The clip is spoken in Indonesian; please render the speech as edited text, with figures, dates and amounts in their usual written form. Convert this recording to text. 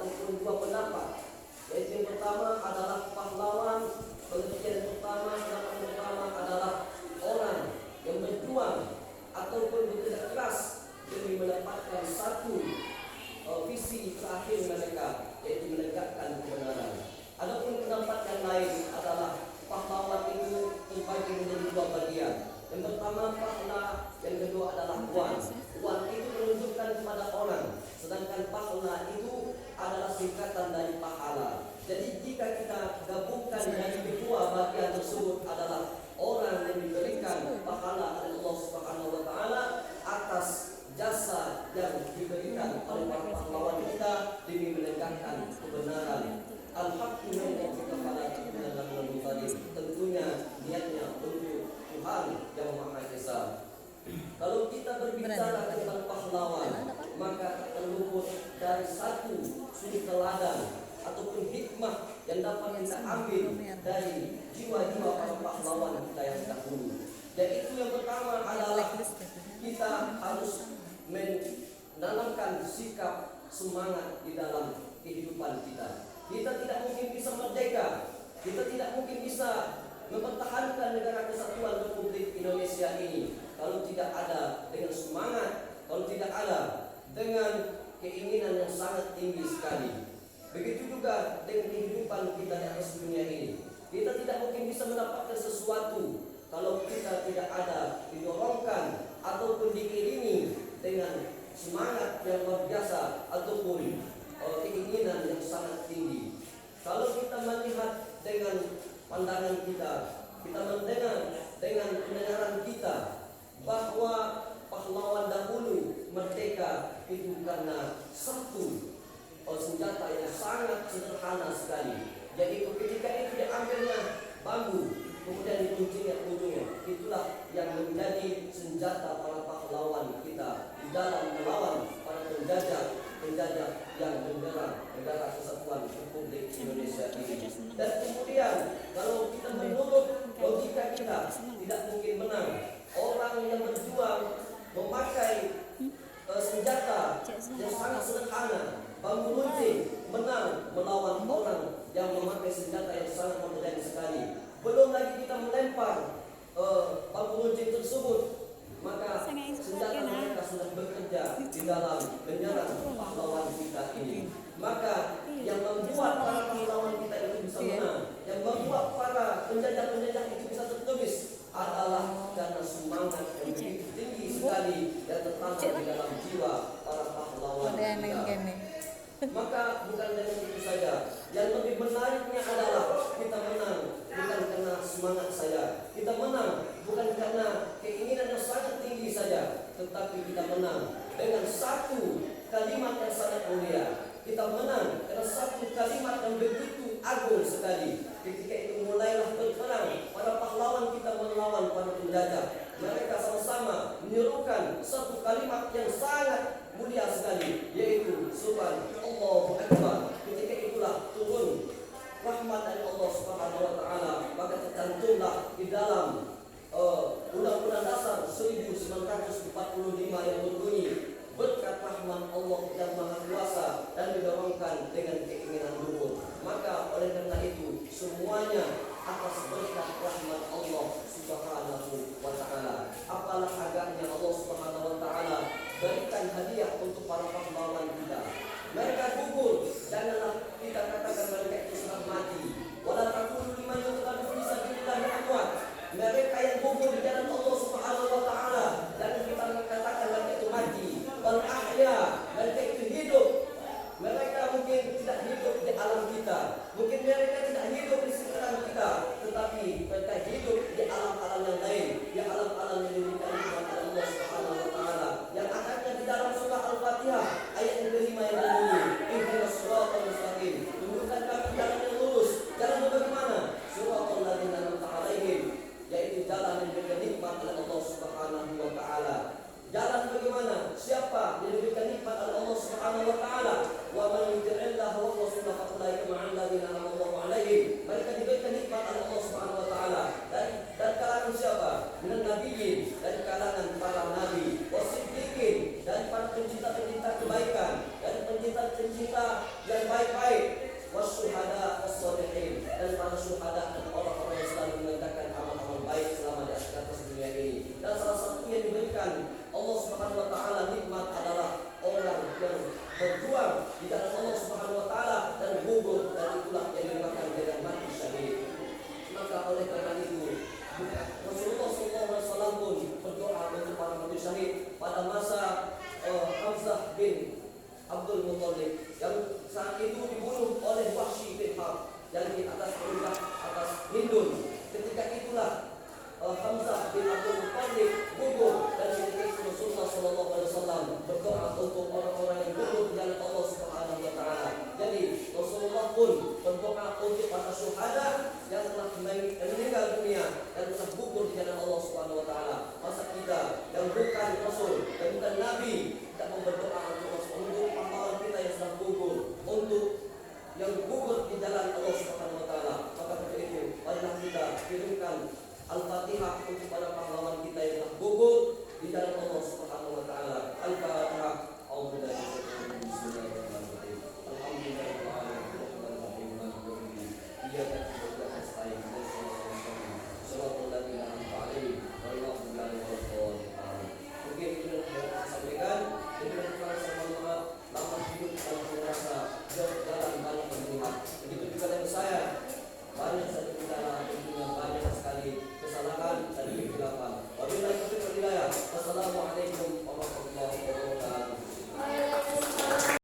ataupun dua pendapat. Yaitu yang pertama adalah pahlawan, pengertian pertama adalah orang yang berjuang ataupun bekerja keras demi mendapatkan satu visi terakhir mereka, yaitu menegakkan kebenaran. Adapun pendapat yang lain adalah pahlawan itu terbagi menjadi dua bagian. Yang pertama pahala, yang kedua adalah wan. Wan itu menunjukkan kepada orang, sedangkan pahala itu adalah singkatan dari pahala. Jadi jika kita gabungkan dari kedua bagian tersebut adalah orang yang diberikan pahala oleh Allah Subhanahu wa taala atas jasa yang diberikan oleh para pahlawan kita demi menegakkan kebenaran. Alhamdulillah tentunya niatnya untuk Tuhan yang Maha Esa. Kalau kita berbicara tentang pahlawan, maka tak terluput dari satu suri teladan ataupun hikmah yang dapat kita ambil dari jiwa-jiwa para pahlawan kita yang dahulu. Dan itu yang pertama adalah kita harus menanamkan sikap semangat di dalam kehidupan kita. Kita tidak mungkin bisa merdeka, kita tidak mungkin bisa mempertahankan negara kesatuan Republik Indonesia ini kalau tidak ada dengan semangat, kalau tidak ada dengan keinginan yang sangat tinggi sekali. Begitu juga dengan kehidupan kita di atas dunia ini. Kita tidak mungkin bisa mendapatkan sesuatu kalau kita tidak ada didorongkan ataupun diiringi dengan semangat yang luar biasa ataupun keinginan yang sangat tinggi. Kalau kita melihat dengan pandangan kita mendengar dengan pendengaran kita bahwa pahlawan dahulu merdeka itu karena satu senjata yang sangat sederhana sekali, yaitu ketika itu diambilnya bambu kemudian diguntingnya ujungnya. Itulah yang menjadi senjata para pahlawan kita di dalam melawan para penjajah yang menyerang negara kesatuan Republik Indonesia ini. Dan kemudian kalau kita menurut logika kita tidak mungkin menang. Orang yang berjuang memakai senjata yang sangat sederhana, bambu runcing, menang melawan orang yang memakai senjata yang sangat modern sekali. Belum lagi kita melempar bambu runcing tersebut, maka senjata mereka sudah bekerja di dalam menyerang pahlawan kita ini. Maka yang membuat para pahlawan kita itu bisa menang, yang membuat para penjajah-penjajah itu bisa tertulis adalah karena semangat yang begitu tinggi sekali yang tertanam di dalam jiwa para pahlawan kita. Maka bukan dengan itu saja, yang lebih menariknya adalah kita menang bukan karena semangat saja, kita menang bukan karena keinginan yang sangat tinggi saja, tetapi kita menang dengan satu kalimat yang sangat mulia. Kita menang karena satu kalimat yang begitu agung sekali. Ketika itu mulailah berperang para pahlawan kita melawan para penjajah. Mereka sama-sama menyerukan satu kalimat yang sangat mulia sekali, yaitu Subhanallahu Akbar. Ketika itulah turun rahmat dari Allah Subhanahu wa taala, maka tercantumlah di dalam Undang-Undang Dasar 1945 yang berbunyi, berkat rahmat Allah yang Maha Kuasa dan didorongkan dengan keinginan luhur. Maka oleh karena itu semuanya atas berkat rahmat Allah Subhanahu wa taala. Apalah agaknya Allah Subhanahu wa taala berikan berjuang di dalam Allah Subhanahu wa taala dan gugur, dan itulah yang dinamakan dengan mati syahid. Maka oleh karena itu Rasulullah SAW pun berdoa untuk para mati syahid pada masa Hamzah bin Abdul Muttalib yang saat itu dibunuh oleh Wahsy bin Harb yang di atas perintah atas Hindun. Ketika itulah Hamzah bin Abdul Muttalib gugur, dan ketika itu Rasulullah SAW berdoa untuk orang-orang yang gugur di jalan Allah Subhanahu wa taala. Jadi Rasulullah pun berdoa untuk para syuhada yang telah